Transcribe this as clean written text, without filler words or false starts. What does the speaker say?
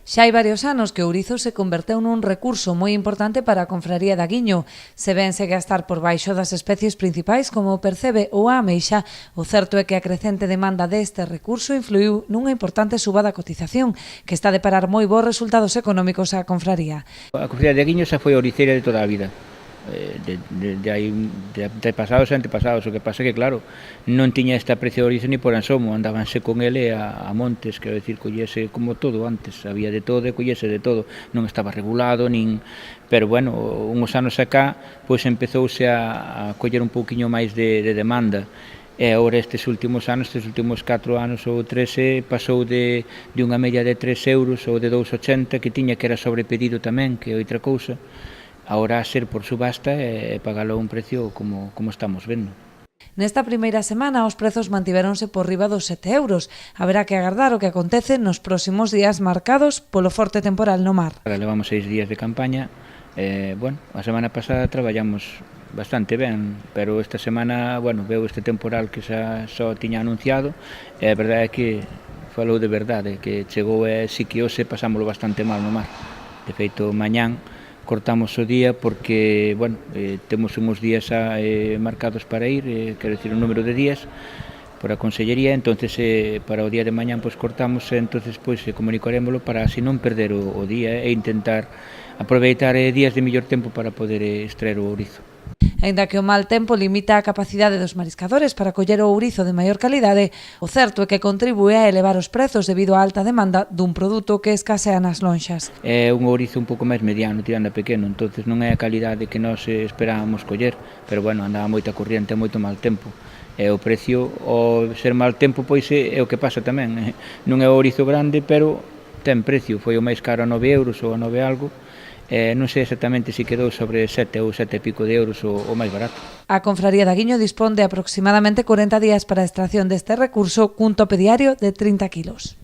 Xa hai varios anos que o ourizo se converteu nun recurso moi importante para a confraría de Aguiño. Se ben segue a estar por baixo das especies principais como o percebe ou a ameixa, o certo é que a crecente demanda deste recurso influiu nunha importante suba da cotización, que está a deparar moi bons resultados económicos á confraría. A confraría de Aguiño xa foi a ouriceira de toda a vida. De pasados e antepasados, o que pasa que claro, non tiña este aprecio de ourizo ni por ansomo, andábanse con ele a montes, quero dicir, collese como todo antes, había de todo e collese de todo, non estaba regulado, pero bueno, uns anos acá, pois empezouse a coller un pouquiño máis de demanda, e agora estes últimos 4 anos ou 3, pasou de unha media de 3 euros ou de 2,80 que tiña, que era sobrepedido tamén, que é outra cousa. Ahora a ser por subasta e pagalo a un precio como estamos vendo. Nesta primeira semana os prezos mantiveronse por riba dos 7 euros. Haberá que agardar o que acontece nos próximos días marcados polo forte temporal no mar. Levamos 6 días de campaña. A semana pasada traballamos bastante ben, pero esta semana, veu este temporal que xa só tiña anunciado, e a verdade é que falou de verdade, que chegou e si que hoxe pasámoslo bastante mal no mar. De feito, mañán cortamos o día porque, temos uns días marcados para ir, quero dicir, un número de días por a Consellería, entonces para o día de mañán cortamos, entonces comunicarémoslo para así non perder o día e intentar aproveitar días de mellor tempo para poder extraer o ourizo. Aínda que o mal tempo limita a capacidade dos mariscadores para coller o ourizo de maior calidade, o certo é que contribúe a elevar os prezos debido á alta demanda dun produto que escasea nas lonxas. É un ourizo un pouco máis mediano, tirando a pequeno, entonces non é a calidade que nós esperábamos coller, pero andaba moita corriente e moito mal tempo. E o precio, ao ser mal tempo, pois é o que pasa tamén. Non é o ourizo grande, pero ten precio, foi o máis caro a 9 euros ou a 9 algo. Non sei exactamente se quedou sobre 7 ou 7 e pico de euros o máis barato. A confraría de Aguiño dispón de aproximadamente 40 días para a extracción deste recurso cun tope diario de 30 kilos.